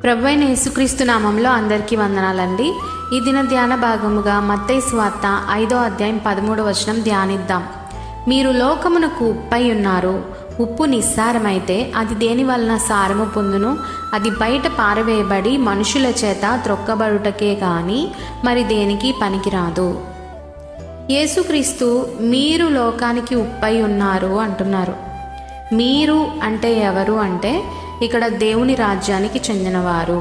ప్రభువైన యేసుక్రీస్తు నామంలో అందరికీ వందనాలండి. ఈ దిన ధ్యాన భాగముగా మత్తయి సువార్త 5వ అధ్యాయం 13వ వచనం ధ్యానిద్దాం. మీరు లోకమునకు ఉప్పై ఉన్నారు. ఉప్పు నిస్సారమైతే అది దేని వలన సారము పొందును? అది బయట పారవేయబడి మనుషుల చేత త్రొక్కబడుటకే గాని మరి దేనికి పనికిరాదు. యేసుక్రీస్తు మీరు లోకానికి ఉప్పై ఉన్నారు అంటున్నారు. మీరు అంటే ఎవరు అంటే ఇక్కడ దేవుని రాజ్యానికి చెందినవారు.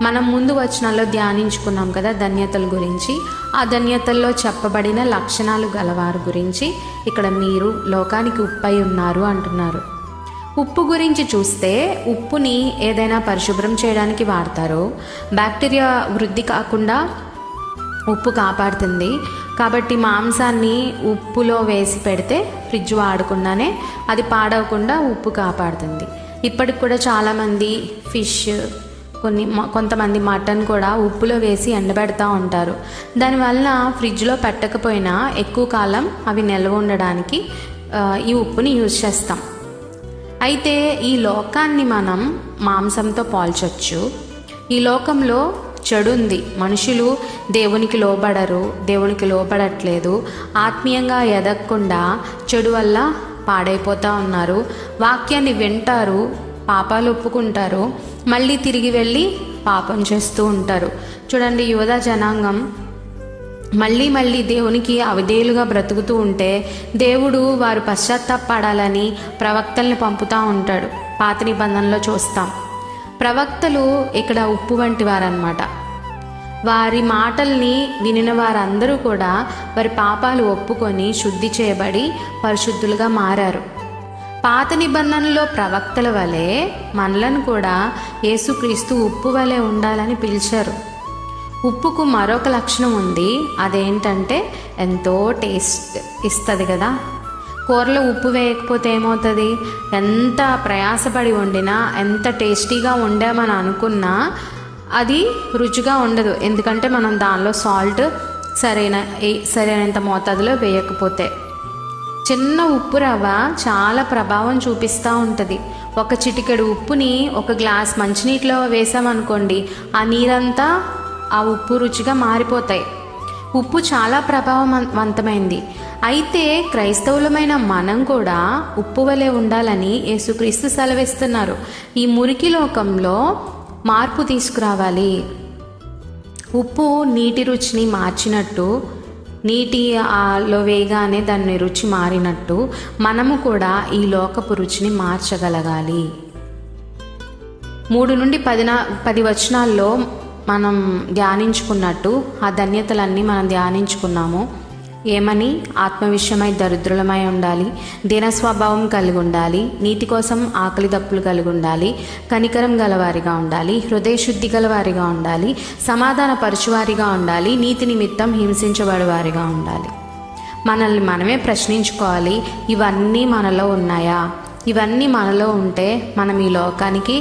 మనం ముందు వచనాల్లో ధ్యానించుకున్నాం కదా ధన్యతల గురించి. ఆ ధన్యతల్లో చెప్పబడిన లక్షణాలు గలవారు గురించి ఇక్కడ మీరు లోకానికి ఉప్పై ఉన్నారు అంటున్నారు. ఉప్పు గురించి చూస్తే ఉప్పుని ఏదైనా పరిశుభ్రం చేయడానికి వాడతారు. బ్యాక్టీరియా వృద్ధి కాకుండా ఉప్పు కాపాడుతుంది. కాబట్టి మాంసాన్ని ఉప్పులో వేసి పెడితే ఫ్రిడ్జ్ వాడకుండానే అది పాడవకుండా ఉప్పు కాపాడుతుంది. ఇప్పటికి కూడా చాలామంది ఫిష్ కొంతమంది మటన్ కూడా ఉప్పులో వేసి ఎండబెడతా ఉంటారు. దానివల్ల ఫ్రిడ్జ్లో పెట్టకపోయినా ఎక్కువ కాలం అవి నిల్వ ఉండడానికి ఈ ఉప్పుని యూజ్ చేస్తాం. అయితే ఈ లోకాన్ని మనం మాంసంతో పోల్చొచ్చు. ఈ లోకంలో చెడు ఉంది. మనుషులు దేవునికి లోబడరు, దేవునికి లోబడట్లేదు. ఆత్మీయంగా ఎదగకుండా చెడు వల్ల పాడైపోతూ ఉన్నారు. వాక్యాన్ని వింటారు, పాపాలు ఒప్పుకుంటారు, మళ్ళీ తిరిగి వెళ్ళి పాపం చేస్తూ ఉంటారు. చూడండి, యూదా జనాంగం మళ్ళీ దేవునికి అవిధేయులుగా బ్రతుకుతూ ఉంటే దేవుడు వారు పశ్చాత్తాపడాలని ప్రవక్తల్ని పంపుతూ ఉంటాడు. పాత నిబంధనలో చూస్తాం. ప్రవక్తలు ఇక్కడ ఉప్పు వంటి వారన్నమాట. వారి మాటల్ని వినిన వారందరూ కూడా వారి పాపాలు ఒప్పుకొని శుద్ధి చేయబడి పరిశుద్ధులుగా మారారు. పాత నిబంధనలో ప్రవక్తల వలె మనలను కూడా యేసుక్రీస్తు ఉప్పు వలె ఉండాలని పిలిచారు. ఉప్పుకు మరొక లక్షణం ఉంది. అదేంటంటే ఎంతో టేస్ట్ ఇస్తుంది కదా. కూరలో ఉప్పు వేయకపోతే ఏమవుతుంది? ఎంత ప్రయాసపడి వండినా, ఎంత టేస్టీగా వండామని అనుకున్నా అది రుచిగా ఉండదు. ఎందుకంటే మనం దానిలో సాల్ట్ సరైనంత మోతాదులో వేయకపోతే. చిన్న ఉప్పు రవ్వ చాలా ప్రభావం చూపిస్తూ ఉంటుంది. ఒక చిటికెడు ఉప్పుని ఒక గ్లాస్ మంచినీటిలో వేసామనుకోండి, ఆ నీరంతా ఆ ఉప్పు రుచిగా మారిపోతాయి. ఉప్పు చాలా ప్రభావవంతమైంది. అయితే క్రైస్తవులమైన మనం కూడా ఉప్పు వలె ఉండాలని యేసుక్రీస్తు సెలవిస్తున్నారు. ఈ మురికి లోకంలో మార్పు తీసుకురావాలి. ఉప్పు నీటి రుచిని మార్చినట్టు, నీటిలో వేయగానే దాని రుచి మారినట్టు మనము కూడా ఈ లోకపు రుచిని మార్చగలగాలి. 3 నుండి 10 వచనాల్లో మనం ధ్యానించుకున్నట్టు ఆ ధన్యతలన్నీ మనం ధ్యానించుకున్నాము. ఏమని? ఆత్మ విషయమై దరిద్రులమై ఉండాలి, దీన స్వభావం కలిగి ఉండాలి, నీతి కోసం ఆకలి దప్పులు కలిగి ఉండాలి, కనికరం గలవారిగా ఉండాలి, హృదయ శుద్ధి గలవారిగా ఉండాలి, సమాధాన పరచువారిగా ఉండాలి, నీతి నిమిత్తం హింసించబడేవారిగా ఉండాలి. మనల్ని మనమే ప్రశ్నించుకోవాలి, ఇవన్నీ మనలో ఉన్నాయా? ఇవన్నీ మనలో ఉంటే మనం ఈ లోకానికి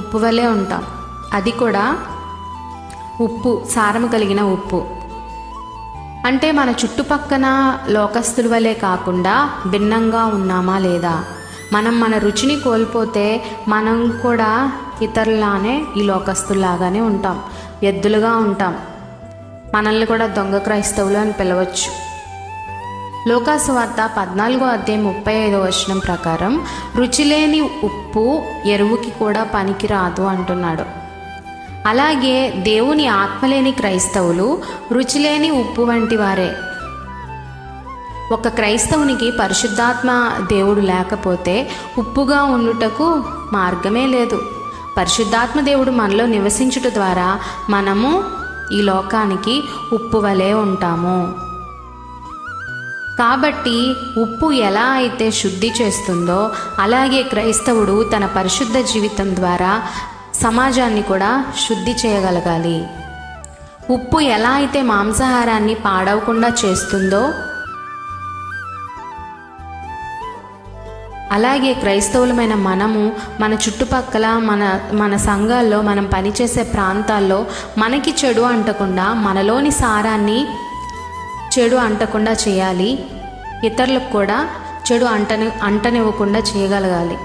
ఉప్పు వలె ఉంటాం. అది కూడా ఉప్పు, సారము కలిగిన ఉప్పు. అంటే మన చుట్టుపక్కన లోకస్తుల వలె కాకుండా భిన్నంగా ఉన్నామా లేదా? మన రుచిని కోల్పోతే మనం కూడా ఇతరులానే ఈ లోకస్తుల్లాగానే ఉంటాం, ఎద్దులుగా ఉంటాం. మనల్ని కూడా దొంగ క్రైస్తవులు అని పిలవచ్చు. లూకా సువార్త 14వ అధ్యాయం 35వ వచనం ప్రకారం రుచిలేని ఉప్పు ఎరువుకి కూడా పనికిరాదు అంటున్నాడు. అలాగే దేవుని ఆత్మలేని క్రైస్తవులు రుచిలేని ఉప్పు వంటి వారే. ఒక క్రైస్తవునికి పరిశుద్ధాత్మ దేవుడు లేకపోతే ఉప్పుగా ఉండుటకు మార్గమే లేదు. పరిశుద్ధాత్మ దేవుడు మనలో నివసించుట ద్వారా మనము ఈ లోకానికి ఉప్పు వలె ఉంటాము. కాబట్టి ఉప్పు ఎలా అయితే శుద్ధి చేస్తుందో అలాగే క్రైస్తవుడు తన పరిశుద్ధ జీవితం ద్వారా సమాజాన్ని కూడా శుద్ధి చేయగలగాలి. ఉప్పు ఎలా అయితే మాంసాహారాన్ని పాడవకుండా చేస్తుందో అలాగే క్రైస్తవులమైన మనము మన చుట్టుపక్కల మన సంఘాల్లో మనం పనిచేసే ప్రాంతాల్లో మనకి చెడు అంటకుండా, మనలోని సారాన్ని చెడు అంటకుండా చేయాలి. ఇతరులకు కూడా చెడు అంటనివ్వకుండా చేయగలగాలి.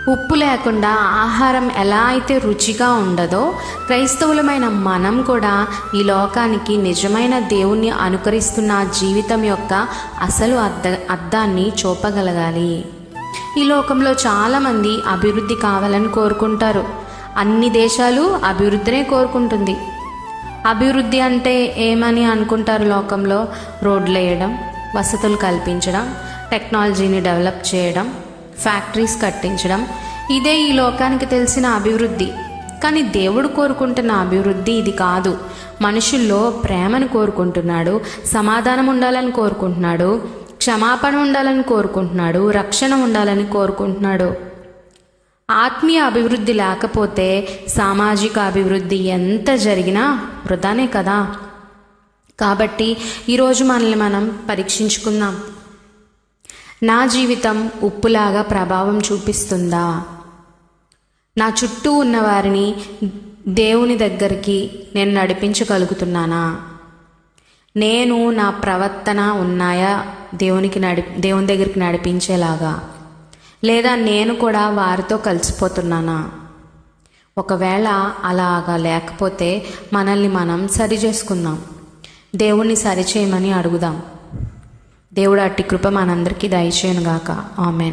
ఉప్పు లేకుండా ఆహారం ఎలా అయితే రుచిగా ఉండదో, క్రైస్తవులమైన మనం కూడా ఈ లోకానికి నిజమైన దేవుణ్ణి అనుకరిస్తున్న జీవితం యొక్క అసలు అర్థాన్ని చూపగలగాలి. ఈ లోకంలో చాలామంది అభివృద్ధి కావాలని కోరుకుంటారు. అన్ని దేశాలు అభివృద్ధినే కోరుకుంటుంది. అభివృద్ధి అంటే ఏమని అనుకుంటారు? లోకంలో రోడ్లు వేయడం, వసతులు కల్పించడం, టెక్నాలజీని డెవలప్ చేయడం, ఫ్యాక్టరీస్ కట్టించడం, ఇదే ఈ లోకానికి తెలిసిన అభివృద్ధి. కానీ దేవుడు కోరుకుంటున్న అభివృద్ధి ఇది కాదు. మనుషుల్లో ప్రేమను కోరుకుంటున్నాడు, సమాధానం ఉండాలని కోరుకుంటున్నాడు, క్షమాపణ ఉండాలని కోరుకుంటున్నాడు, రక్షణ ఉండాలని కోరుకుంటున్నాడు. ఆత్మీయ అభివృద్ధి లేకపోతే సామాజిక అభివృద్ధి ఎంత జరిగినా వృధానే కదా. కాబట్టి ఈరోజు మనల్ని మనం పరీక్షించుకుందాం. నా జీవితం ఉప్పులాగా ప్రభావం చూపిస్తుందా? నా చుట్టూ ఉన్న వారిని దేవుని దగ్గరికి నేను నడిపించగలుగుతున్నానా? నేను నా ప్రవర్తన ఉన్నాయా దేవుని దగ్గరికి నడిపించేలాగా? లేదా నేను కూడా వారితో కలిసిపోతున్నానా? ఒకవేళ అలాగా లేకపోతే మనల్ని మనం సరి చేసుకుందాం. దేవుణ్ణి సరిచేయమని అడుగుదాం. దేవుడు అట్టి కృప మనందరికీ దయచేయునుగాక. ఆమేన్.